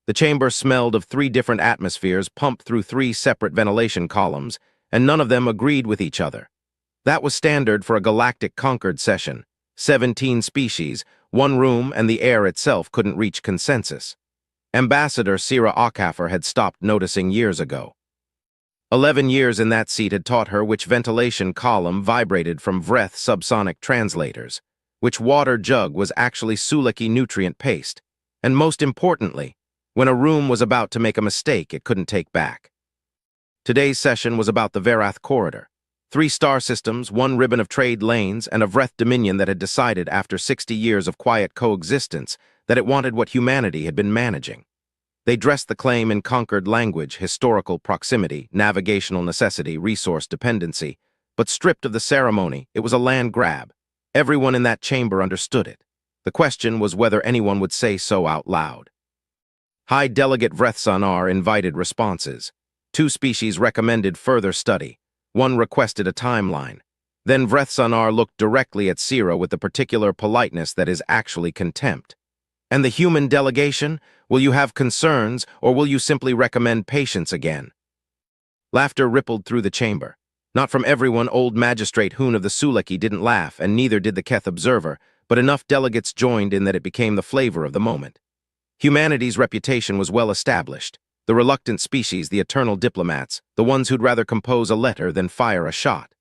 The chamber smelled of 3 different atmospheres pumped through 3 separate ventilation columns, and none of them agreed with each other. That was standard for a galactic Concord session. 17 species, 1 room, and the air itself couldn't reach consensus. Ambassador Sci-Fi had stopped noticing years ago. 11 years in that seat had taught her which ventilation column vibrated from Vreth subsonic translators, which water jug was actually Sulaki nutrient paste, and most importantly, when a room was about to make a mistake it couldn't take back. Today's session was about the Verath corridor. 3 star systems, 1 ribbon of trade lanes, and a Vreth dominion that had decided after 60 years of quiet coexistence that it wanted what humanity had been managing. They dressed the claim in conquered language, historical proximity, navigational necessity, resource dependency, but stripped of the ceremony, it was a land grab. Everyone in that chamber understood it. The question was whether anyone would say so out loud. High Delegate Vrethsanar invited responses. 2 species recommended further study. 1 requested a timeline. Then Vrethsanar looked directly at Sira with the particular politeness that is actually contempt. And the human delegation? Will you have concerns, or will you simply recommend patience again? Laughter rippled through the chamber. Not from everyone. Old Magistrate Hoon of the Sulaki didn't laugh, and neither did the Keth Observer, but enough delegates joined in that it became the flavor of the moment. Humanity's reputation was well established. The reluctant species, the eternal diplomats, the ones who'd rather compose a letter than fire a shot.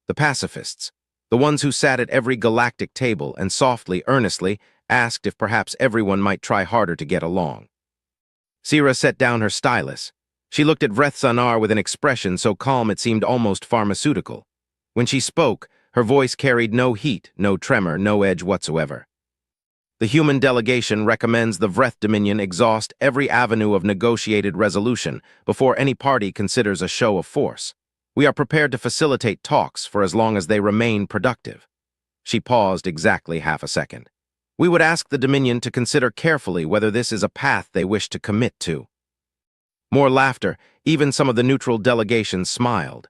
The pacifists, the ones who sat at every galactic table and softly, earnestly, asked if perhaps everyone might try harder to get along. Sira set down her stylus. She looked at Vrethsanar with an expression so calm it seemed almost pharmaceutical. When she spoke, her voice carried no heat, no tremor, no edge whatsoever. The human delegation recommends the Vreth Dominion exhaust every avenue of negotiated resolution before any party considers a show of force. We are prepared to facilitate talks for as long as they remain productive. She paused exactly half a second. We would ask the Dominion to consider carefully whether this is a path they wish to commit to. More laughter. Even some of the neutral delegations smiled.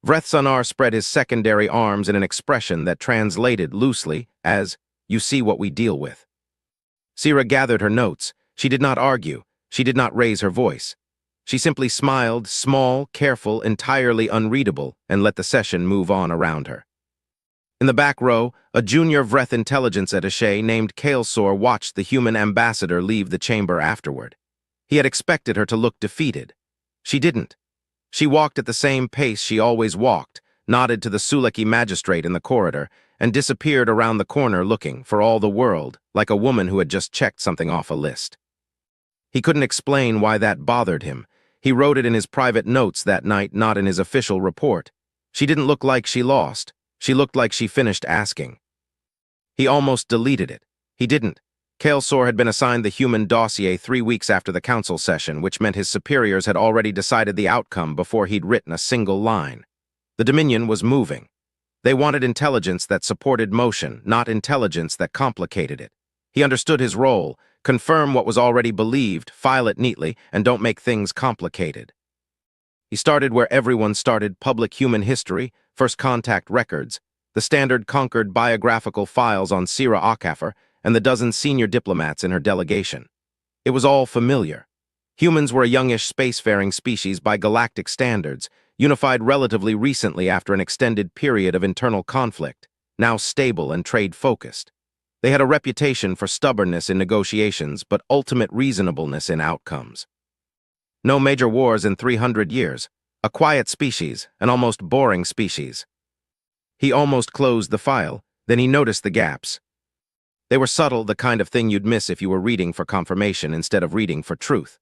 Vrethsanar spread his secondary arms in an expression that translated loosely as, "You see what we deal with." Sira gathered her notes. She did not argue. She did not raise her voice. She simply smiled, small, careful, entirely unreadable, and let the session move on around her. In the back row, a junior Vreth intelligence attaché named Kaelsor watched the human ambassador leave the chamber afterward. He had expected her to look defeated. She didn't. She walked at the same pace she always walked, nodded to the Sulaki magistrate in the corridor, and disappeared around the corner looking, for all the world, like a woman who had just checked something off a list. He couldn't explain why that bothered him. He wrote it in his private notes that night, not in his official report. She didn't look like she lost. She looked like she finished asking. He almost deleted it. He didn't. Kaelsor had been assigned the human dossier 3 weeks after the council session, which meant his superiors had already decided the outcome before he'd written a single line. The Dominion was moving. They wanted intelligence that supported motion, not intelligence that complicated it. He understood his role: confirm what was already believed, file it neatly, and don't make things complicated. He started where everyone started: public human history, first contact records, the standard Concord biographical files on Sira-Akafer, and the dozen senior diplomats in her delegation. It was all familiar. Humans were a youngish spacefaring species by galactic standards, unified relatively recently after an extended period of internal conflict, now stable and trade-focused. They had a reputation for stubbornness in negotiations, but ultimate reasonableness in outcomes. No major wars in 300 years. A quiet species, an almost boring species. He almost closed the file, then he noticed the gaps. They were subtle, the kind of thing you'd miss if you were reading for confirmation instead of reading for truth.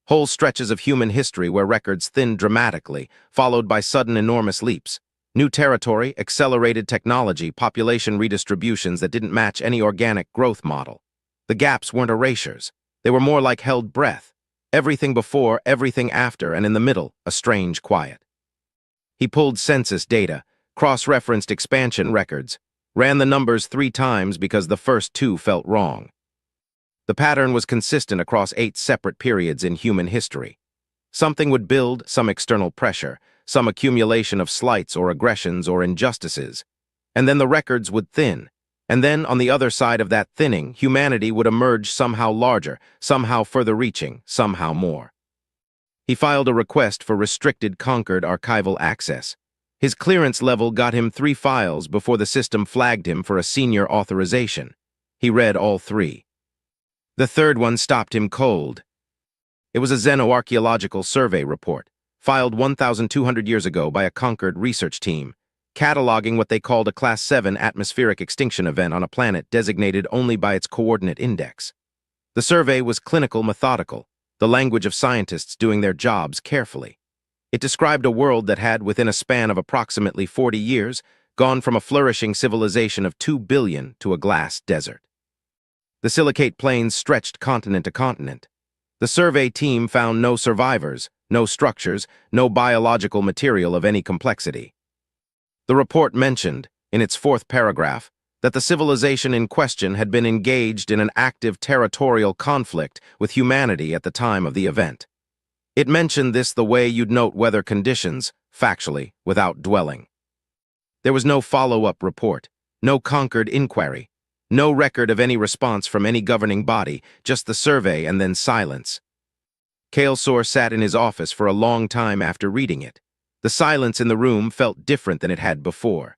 Whole stretches of human history where records thinned dramatically, followed by sudden enormous leaps. New territory, accelerated technology, population redistributions that didn't match any organic growth model. The gaps weren't erasures. They were more like held breath. Everything before, everything after, and in the middle, a strange quiet. He pulled census data, cross-referenced expansion records, ran the numbers 3 times because the first 2 felt wrong. The pattern was consistent across 8 separate periods in human history. Something would build, some external pressure, some accumulation of slights or aggressions or injustices, and then the records would thin, And then, on the other side of that thinning, humanity would emerge somehow larger, somehow further reaching, somehow more. He filed a request for restricted Concord archival access. His clearance level got him 3 files before the system flagged him for a senior authorization. He read all 3. The third one stopped him cold. It was a xenoarchaeological survey report, filed 1,200 years ago by a Concord research team, cataloging what they called a Class 7 atmospheric extinction event on a planet designated only by its coordinate index. The survey was clinical methodical, the language of scientists doing their jobs carefully. It described a world that had, within a span of approximately 40 years, gone from a flourishing civilization of 2 billion to a glass desert. The silicate plains stretched continent to continent. The survey team found no survivors, no structures, no biological material of any complexity. The report mentioned, in its 4th paragraph, that the civilization in question had been engaged in an active territorial conflict with humanity at the time of the event. It mentioned this the way you'd note weather conditions, factually, without dwelling. There was no follow-up report, no Concord inquiry, no record of any response from any governing body, just the survey and then silence. Kaelsor sat in his office for a long time after reading it. The silence in the room felt different than it had before.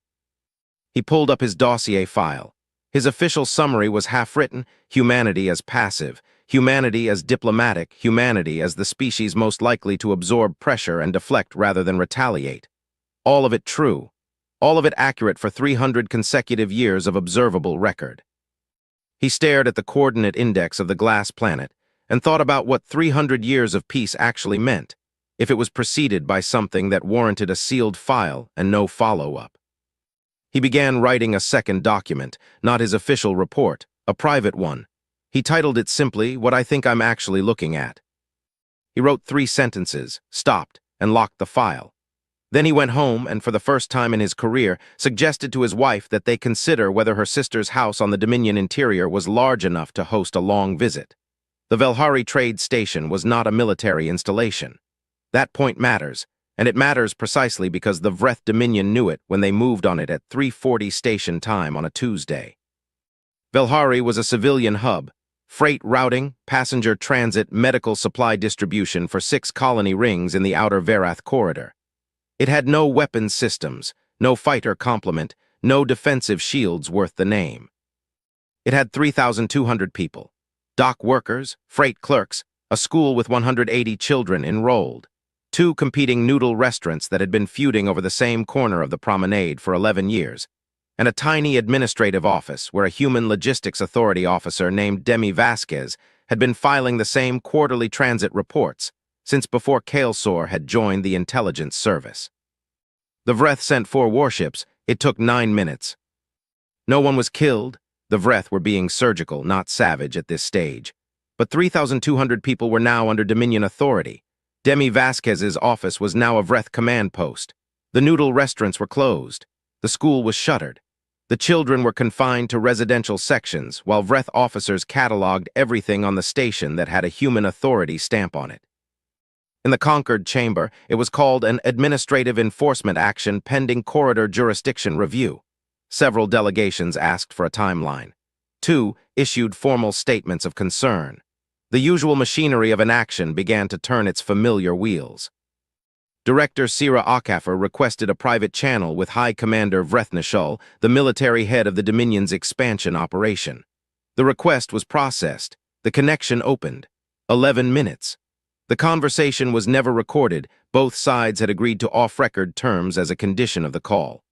He pulled up his dossier file. His official summary was half-written: humanity as passive, humanity as diplomatic, humanity as the species most likely to absorb pressure and deflect rather than retaliate. All of it true. All of it accurate for 300 consecutive years of observable record. He stared at the coordinate index of the glass planet and thought about what 300 years of peace actually meant, if it was preceded by something that warranted a sealed file and no follow-up. He began writing a second document, not his official report, a private one. He titled it simply, "What I Think I'm Actually Looking At." He wrote 3 sentences, stopped, and locked the file. Then he went home and, for the first time in his career, suggested to his wife that they consider whether her sister's house on the Dominion interior was large enough to host a long visit. The Velhari Trade Station was not a military installation. That point matters, and it matters precisely because the Vreth Dominion knew it when they moved on it at 3:40 station time on a Tuesday. Velhari was a civilian hub, freight routing, passenger transit, medical supply distribution for 6 colony rings in the outer Verath corridor. It had no weapons systems, no fighter complement, no defensive shields worth the name. It had 3,200 people, dock workers, freight clerks, a school with 180 children enrolled, 2 competing noodle restaurants that had been feuding over the same corner of the promenade for 11 years, and a tiny administrative office where a human logistics authority officer named Demi Vasquez had been filing the same quarterly transit reports since before Kaelsor had joined the intelligence service. The Vreth sent 4 warships. It took 9 minutes. No one was killed. The Vreth were being surgical, not savage at this stage. But 3,200 people were now under Dominion authority. Demi Vasquez's office was now a Vreth command post. The noodle restaurants were closed. The school was shuttered. The children were confined to residential sections, while Vreth officers cataloged everything on the station that had a human authority stamp on it. In the Concord chamber, it was called an administrative enforcement action pending corridor jurisdiction review. Several delegations asked for a timeline. 2 issued formal statements of concern. The usual machinery of an action began to turn its familiar wheels. Director Sira Akafer requested a private channel with High Commander Vrethnishul, the military head of the Dominion's expansion operation. The request was processed. The connection opened. 11 minutes. The conversation was never recorded. Both sides had agreed to off-record terms as a condition of the call.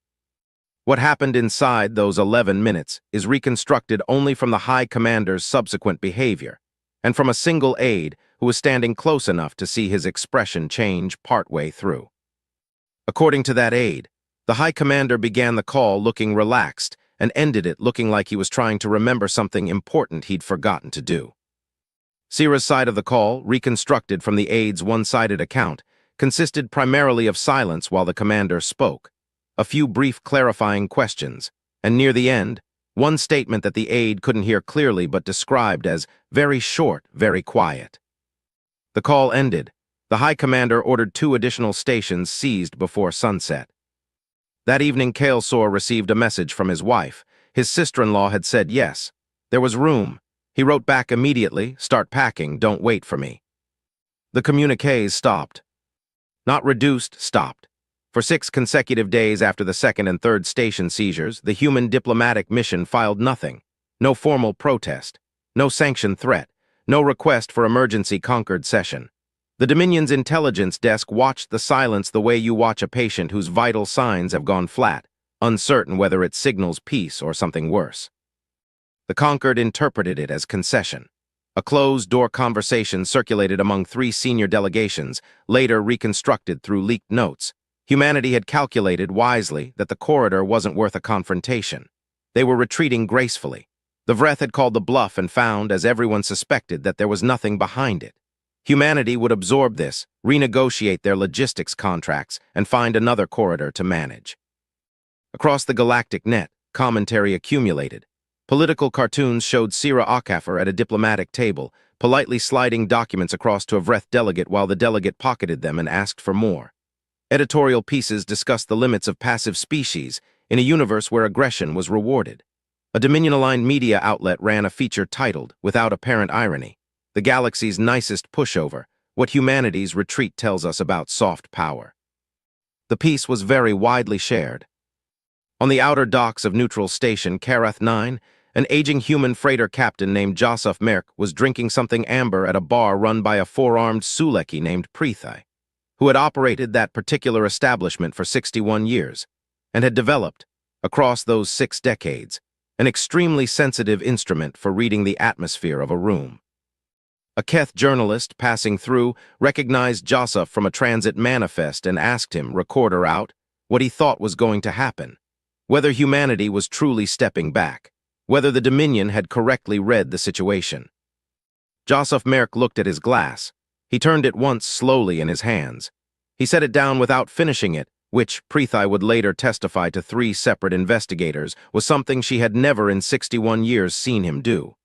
What happened inside those 11 minutes is reconstructed only from the High Commander's subsequent behavior, and from a single aide who was standing close enough to see his expression change partway through. According to that aide, the High Commander began the call looking relaxed and ended it looking like he was trying to remember something important he'd forgotten to do. Sira's side of the call, reconstructed from the aide's one-sided account, consisted primarily of silence while the commander spoke, a few brief clarifying questions, and near the end, one statement that the aide couldn't hear clearly but described as very short, very quiet. The call ended. The High Commander ordered 2 additional stations seized before sunset. That evening, Kaelsor received a message from his wife. His sister-in-law had said yes. There was room. He wrote back immediately, "Start packing, don't wait for me." The communiques stopped. Not reduced, stopped. For 6 consecutive days after the second and third station seizures, the human diplomatic mission filed nothing. No formal protest. No sanctioned threat. No request for emergency Concord session. The Dominion's intelligence desk watched the silence the way you watch a patient whose vital signs have gone flat, uncertain whether it signals peace or something worse. The Concord interpreted it as concession. A closed-door conversation circulated among 3 senior delegations, later reconstructed through leaked notes. Humanity had calculated wisely that the corridor wasn't worth a confrontation. They were retreating gracefully. The Vreth had called the bluff and found, as everyone suspected, that there was nothing behind it. Humanity would absorb this, renegotiate their logistics contracts, and find another corridor to manage. Across the galactic net, commentary accumulated. Political cartoons showed Sira Akafer at a diplomatic table, politely sliding documents across to a Vreth delegate while the delegate pocketed them and asked for more. Editorial pieces discussed the limits of passive species in a universe where aggression was rewarded. A Dominion-aligned media outlet ran a feature titled, without apparent irony, "The Galaxy's Nicest Pushover, What Humanity's Retreat Tells Us About Soft Power." The piece was very widely shared. On the outer docks of Neutral Station Karath 9, an aging human freighter captain named Joseph Merck was drinking something amber at a bar run by a 4-armed Suleki named Prithai, who had operated that particular establishment for 61 years, and had developed, across those 6 decades, an extremely sensitive instrument for reading the atmosphere of a room. A Keth journalist passing through recognized Joseph from a transit manifest and asked him, recorder out, what he thought was going to happen, whether humanity was truly stepping back, whether the Dominion had correctly read the situation. Joseph Merck looked at his glass. He turned it once slowly in his hands. He set it down without finishing it, which, Prithai would later testify to 3 separate investigators, was something she had never in 61 years seen him do.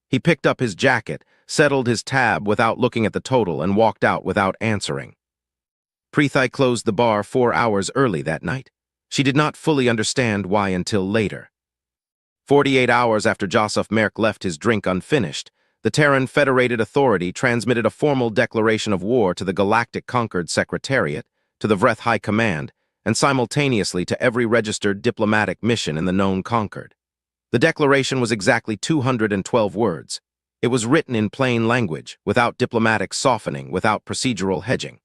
He picked up his jacket, settled his tab without looking at the total, and walked out without answering. Prithai closed the bar 4 hours early that night. She did not fully understand why until later. 48 hours after Joseph Merck left his drink unfinished, the Terran Federated Authority transmitted a formal declaration of war to the Galactic Concord Secretariat, to the Vreth High Command, and simultaneously to every registered diplomatic mission in the known Concord. The declaration was exactly 212 words. It was written in plain language, without diplomatic softening, without procedural hedging.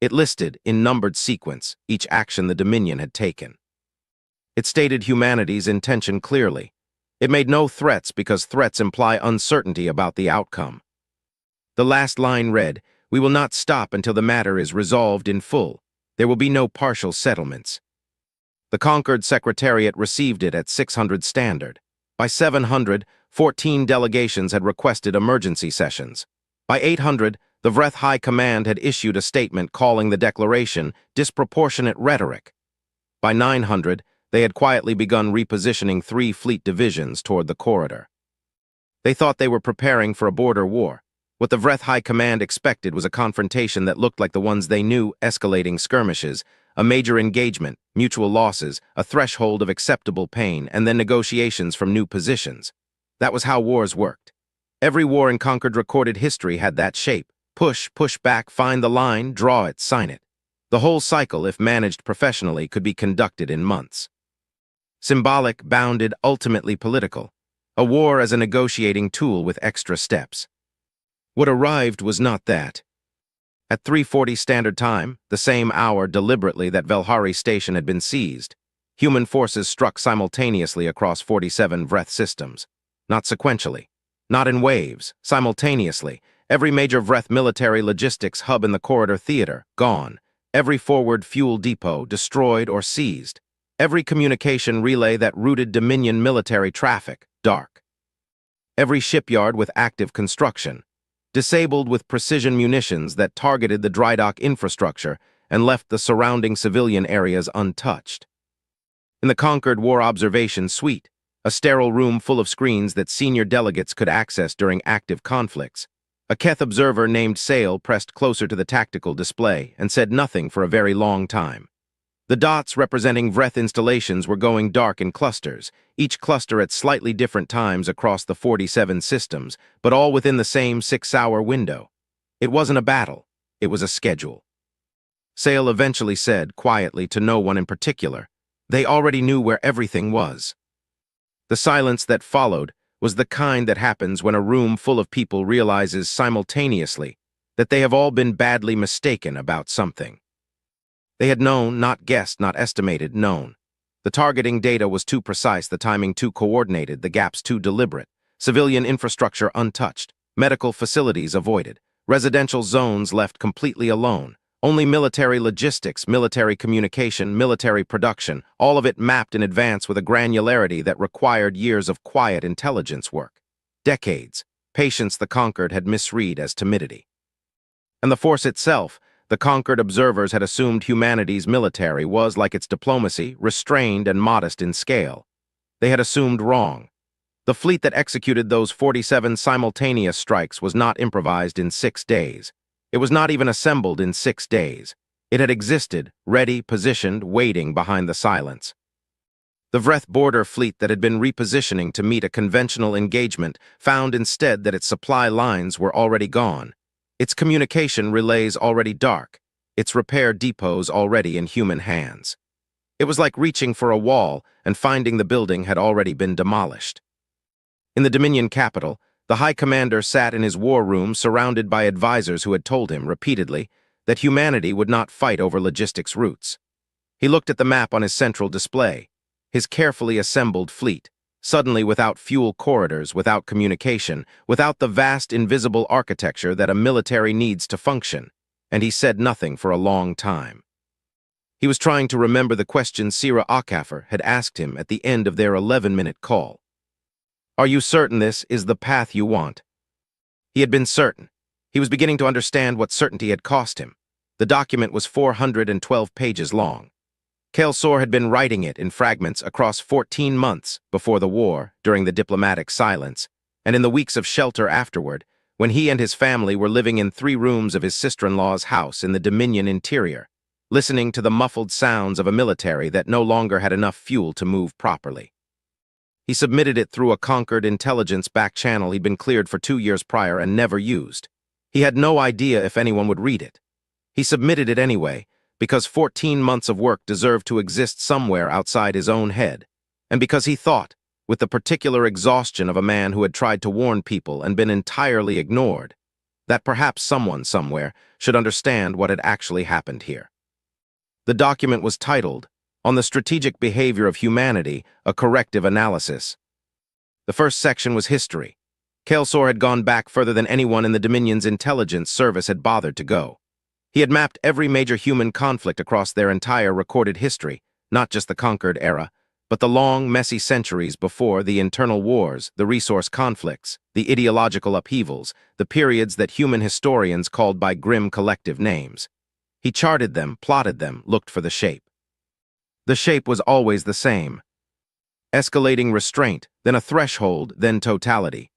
It listed, in numbered sequence, each action the Dominion had taken. It stated humanity's intention clearly. It made no threats because threats imply uncertainty about the outcome. The last line read, "We will not stop until the matter is resolved in full. There will be no partial settlements." The Concord Secretariat received it at 600 standard. By 700, 14 delegations had requested emergency sessions. By 800, the Vreth High Command had issued a statement calling the declaration disproportionate rhetoric. By 900, they had quietly begun repositioning 3 fleet divisions toward the corridor. They thought they were preparing for a border war. What the Vreth High Command expected was a confrontation that looked like the ones they knew, escalating skirmishes, a major engagement, mutual losses, a threshold of acceptable pain, and then negotiations from new positions. That was how wars worked. Every war in Concord recorded history had that shape. Push, push back, find the line, draw it, sign it. The whole cycle, if managed professionally, could be conducted in months. Symbolic, bounded, ultimately political. A war as a negotiating tool with extra steps. What arrived was not that. At 3:40 Standard Time, the same hour deliberately that Velhari Station had been seized, human forces struck simultaneously across 47 Vreth systems. Not sequentially, not in waves, simultaneously. Every major Vreth military logistics hub in the corridor theater, gone. Every forward fuel depot, destroyed or seized. Every communication relay that routed Dominion military traffic, dark. Every shipyard with active construction, disabled with precision munitions that targeted the dry dock infrastructure and left the surrounding civilian areas untouched. In the Concord War Observation Suite, a sterile room full of screens that senior delegates could access during active conflicts, a Keth observer named Sale pressed closer to the tactical display and said nothing for a very long time. The dots representing Vreth installations were going dark in clusters, each cluster at slightly different times across the 47 systems, but all within the same 6-hour window. It wasn't a battle, it was a schedule. Sale eventually said, quietly, to no one in particular, they already knew where everything was. The silence that followed was the kind that happens when a room full of people realizes simultaneously that they have all been badly mistaken about something. They had known, not guessed, not estimated, known. The targeting data was too precise, the timing too coordinated, the gaps too deliberate, civilian infrastructure untouched, medical facilities avoided, residential zones left completely alone, only military logistics, military communication, military production, all of it mapped in advance with a granularity that required years of quiet intelligence work. Decades, patience the conquered had misread as timidity. And the force itself, the conquered observers had assumed humanity's military was, like its diplomacy, restrained and modest in scale. They had assumed wrong. The fleet that executed those 47 simultaneous strikes was not improvised in 6 days. It was not even assembled in 6 days. It had existed, ready, positioned, waiting behind the silence. The Vreth border fleet that had been repositioning to meet a conventional engagement found instead that its supply lines were already gone, its communication relays already dark, its repair depots already in human hands. It was like reaching for a wall and finding the building had already been demolished. In the Dominion capital, the High Commander sat in his war room surrounded by advisors who had told him repeatedly that humanity would not fight over logistics routes. He looked at the map on his central display, his carefully assembled fleet, suddenly without fuel corridors, without communication, without the vast invisible architecture that a military needs to function, and he said nothing for a long time. He was trying to remember the question Sira Akafar had asked him at the end of their 11-minute call. Are you certain this is the path you want? He had been certain. He was beginning to understand what certainty had cost him. The document was 412 pages long. Kaelsor had been writing it in fragments across 14 months before the war, during the diplomatic silence, and in the weeks of shelter afterward, when he and his family were living in 3 rooms of his sister-in-law's house in the Dominion interior, listening to the muffled sounds of a military that no longer had enough fuel to move properly. He submitted it through a conquered intelligence back channel he'd been cleared for 2 years prior and never used. He had no idea if anyone would read it. He submitted it anyway, because 14 months of work deserved to exist somewhere outside his own head, and because he thought, with the particular exhaustion of a man who had tried to warn people and been entirely ignored, that perhaps someone somewhere should understand what had actually happened here. The document was titled, On the Strategic Behavior of Humanity, a Corrective Analysis. The first section was history. Kaelsor had gone back further than anyone in the Dominion's intelligence service had bothered to go. He had mapped every major human conflict across their entire recorded history, not just the conquered era, but the long, messy centuries before, the internal wars, the resource conflicts, the ideological upheavals, the periods that human historians called by grim collective names. He charted them, plotted them, looked for the shape. The shape was always the same. Escalating restraint, then a threshold, then totality.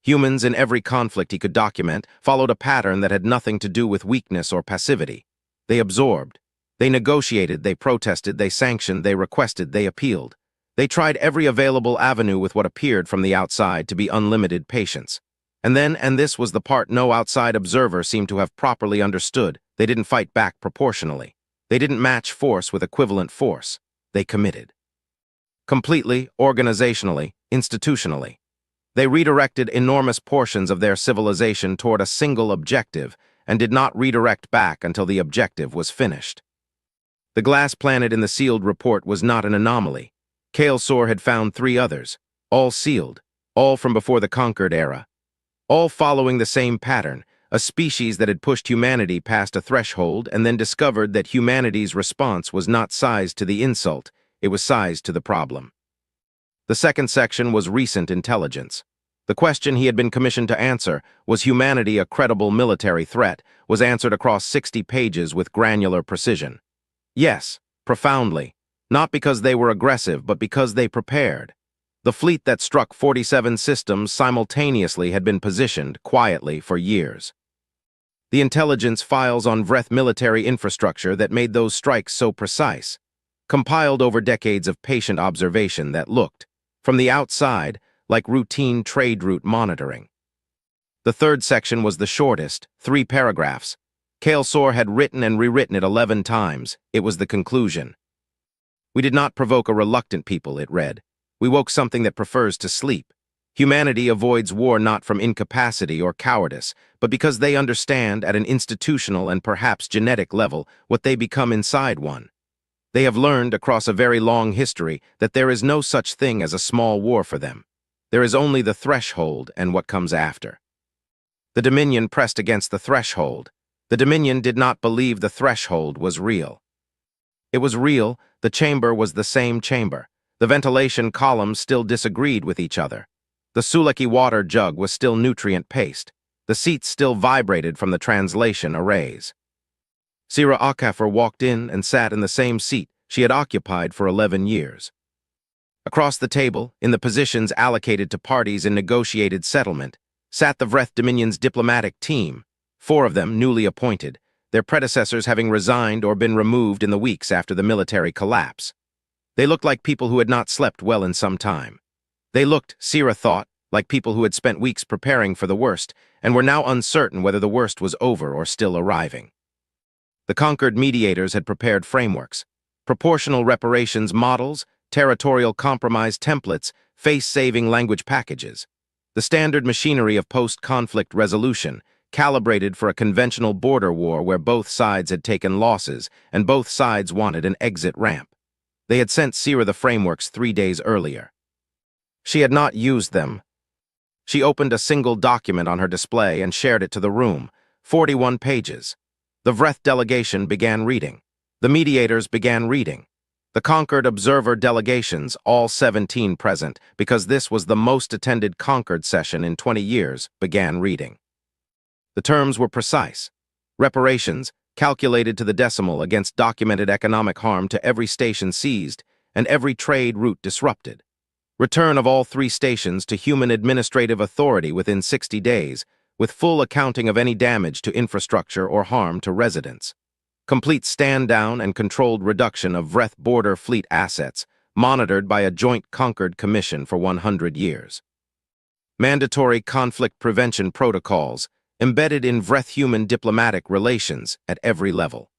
Humans in every conflict he could document followed a pattern that had nothing to do with weakness or passivity. They absorbed. They negotiated, they protested, they sanctioned, they requested, they appealed. They tried every available avenue with what appeared from the outside to be unlimited patience. And then, and this was the part no outside observer seemed to have properly understood, they didn't fight back proportionally. They didn't match force with equivalent force. They committed. Completely, organizationally, institutionally. They redirected enormous portions of their civilization toward a single objective and did not redirect back until the objective was finished. The glass planet in the sealed report was not an anomaly. Kaelsor had found 3 others, all sealed, all from before the conquered era, all following the same pattern, a species that had pushed humanity past a threshold and then discovered that humanity's response was not sized to the insult, it was sized to the problem. The second section was recent intelligence. The question he had been commissioned to answer, was humanity a credible military threat, was answered across 60 pages with granular precision. Yes, profoundly. Not because they were aggressive, but because they prepared. The fleet that struck 47 systems simultaneously had been positioned, quietly, for years. The intelligence files on Vreth military infrastructure that made those strikes so precise, compiled over decades of patient observation that looked, from the outside, like routine trade route monitoring. The third section was the shortest, 3 paragraphs. Kaelsor had written and rewritten it 11 times. It was the conclusion. "We did not provoke a reluctant people," it read. "We woke something that prefers to sleep. Humanity avoids war not from incapacity or cowardice, but because they understand at an institutional and perhaps genetic level what they become inside one. They have learned across a very long history that there is no such thing as a small war for them. There is only the threshold and what comes after." The Dominion pressed against the threshold. The Dominion did not believe the threshold was real. It was real. The chamber was the same chamber. The ventilation columns still disagreed with each other. The Suleki water jug was still nutrient-paced. The seats still vibrated from the translation arrays. Sira Akafer walked in and sat in the same seat she had occupied for 11 years. Across the table, in the positions allocated to parties in negotiated settlement, sat the Vreth Dominion's diplomatic team, 4 of them newly appointed, their predecessors having resigned or been removed in the weeks after the military collapse. They looked like people who had not slept well in some time. They looked, Sira thought, like people who had spent weeks preparing for the worst and were now uncertain whether the worst was over or still arriving. The conquered mediators had prepared frameworks, proportional reparations models, territorial compromise templates, face-saving language packages. The standard machinery of post-conflict resolution, calibrated for a conventional border war where both sides had taken losses and both sides wanted an exit ramp. They had sent Sira the frameworks 3 days earlier. She had not used them. She opened a single document on her display and shared it to the room, 41 pages. The Vreth delegation began reading. The mediators began reading. The conquered observer delegations, all 17 present, because this was the most attended conquered session in 20 years, began reading. The terms were precise. Reparations, calculated to the decimal against documented economic harm to every station seized and every trade route disrupted. Return of all 3 stations to human administrative authority within 60 days, with full accounting of any damage to infrastructure or harm to residents. Complete stand-down and controlled reduction of Vreth border fleet assets, monitored by a joint conquered commission for 100 years. Mandatory conflict prevention protocols, embedded in Vreth human diplomatic relations at every level.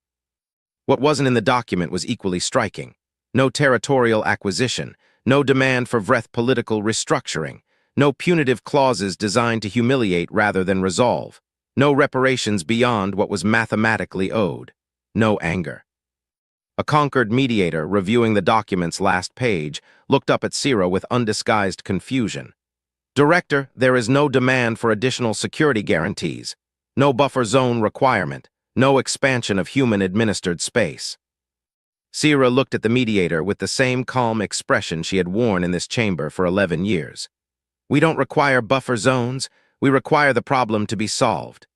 What wasn't in the document was equally striking. No territorial acquisition, no demand for Vreth political restructuring, no punitive clauses designed to humiliate rather than resolve, no reparations beyond what was mathematically owed, no anger. A conquered mediator, reviewing the document's last page, looked up at Sira with undisguised confusion. "Director, there is no demand for additional security guarantees, no buffer zone requirement, no expansion of human-administered space." Sira looked at the mediator with the same calm expression she had worn in this chamber for 11 years. "We don't require buffer zones, we require the problem to be solved."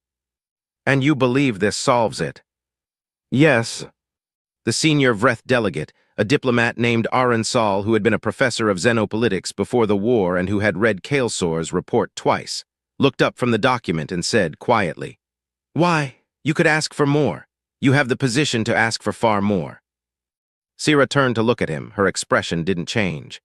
"And you believe this solves it?" "Yes." The senior Vreth delegate, a diplomat named Arensal who had been a professor of xenopolitics before the war and who had read Kaelsor's report twice, looked up from the document and said quietly, "Why, you could ask for more. You have the position to ask for far more." Sira turned to look at him. Her expression didn't change.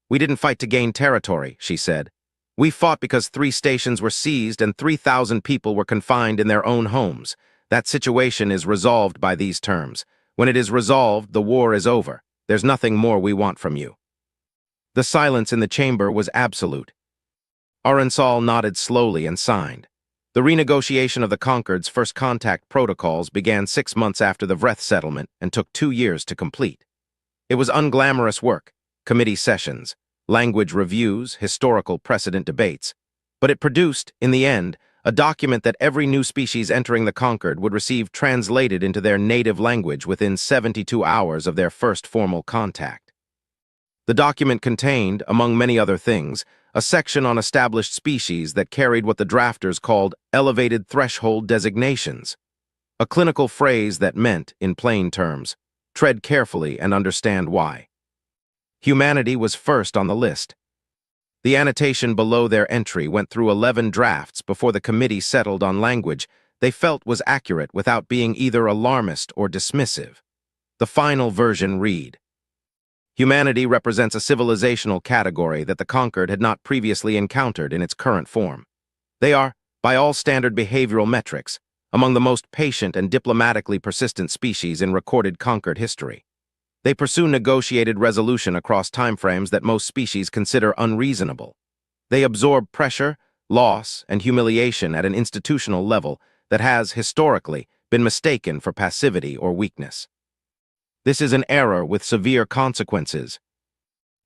"We didn't fight to gain territory," she said. "We fought because 3 stations were seized and 3,000 people were confined in their own homes. That situation is resolved by these terms. When it is resolved, the war is over. There's nothing more we want from you." The silence in the chamber was absolute. Arensal nodded slowly and signed. The renegotiation of the Concord's first contact protocols began 6 months after the Vreth settlement and took 2 years to complete. It was unglamorous work, committee sessions, language reviews, historical precedent debates, but it produced, in the end, a document that every new species entering the Concord would receive translated into their native language within 72 hours of their first formal contact. The document contained, among many other things, a section on established species that carried what the drafters called elevated threshold designations, a clinical phrase that meant, in plain terms, tread carefully and understand why. Humanity was first on the list. The annotation below their entry went through 11 drafts before the committee settled on language they felt was accurate without being either alarmist or dismissive. The final version read: humanity represents a civilizational category that the conquered had not previously encountered in its current form. They are, by all standard behavioral metrics, among the most patient and diplomatically persistent species in recorded conquered history. They pursue negotiated resolution across timeframes that most species consider unreasonable. They absorb pressure, loss, and humiliation at an institutional level that has, historically, been mistaken for passivity or weakness. This is an error with severe consequences.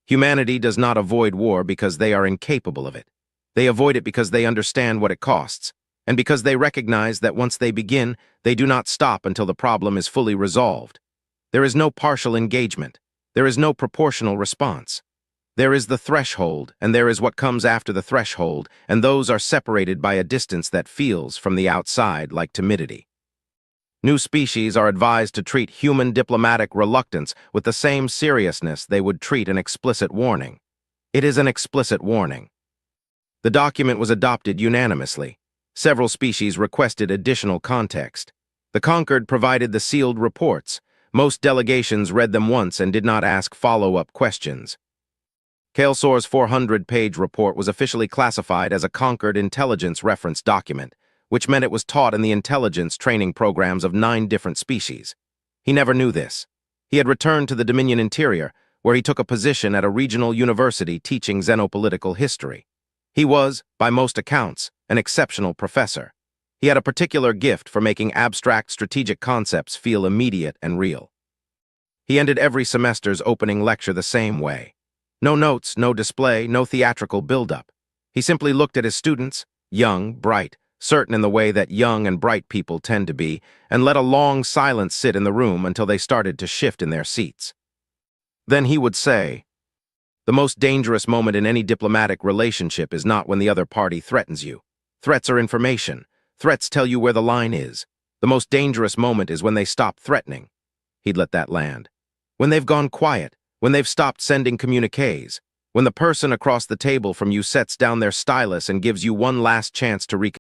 Humanity does not avoid war because they are incapable of it. They avoid it because they understand what it costs, and because they recognize that once they begin, they do not stop until the problem is fully resolved. There is no partial engagement. There is no proportional response. There is the threshold, and there is what comes after the threshold, and those are separated by a distance that feels, from the outside, like timidity. New species are advised to treat human diplomatic reluctance with the same seriousness they would treat an explicit warning. It is an explicit warning. The document was adopted unanimously. Several species requested additional context. The conquered provided the sealed reports. Most delegations read them once and did not ask follow-up questions. Kalesor's 400-page report was officially classified as a conquered intelligence reference document, which meant it was taught in the intelligence training programs of 9 different species. He never knew this. He had returned to the Dominion interior, where he took a position at a regional university teaching xenopolitical history. He was, by most accounts, an exceptional professor. He had a particular gift for making abstract strategic concepts feel immediate and real. He ended every semester's opening lecture the same way. No notes, no display, no theatrical build-up. He simply looked at his students, young, bright, certain in the way that young and bright people tend to be, and let a long silence sit in the room until they started to shift in their seats. Then he would say, "The most dangerous moment in any diplomatic relationship is not when the other party threatens you. Threats are information. Threats tell you where the line is. The most dangerous moment is when they stop threatening." He'd let that land. When they've gone quiet, when they've stopped sending communiques, when the person across the table from you sets down their stylus and gives you one last chance to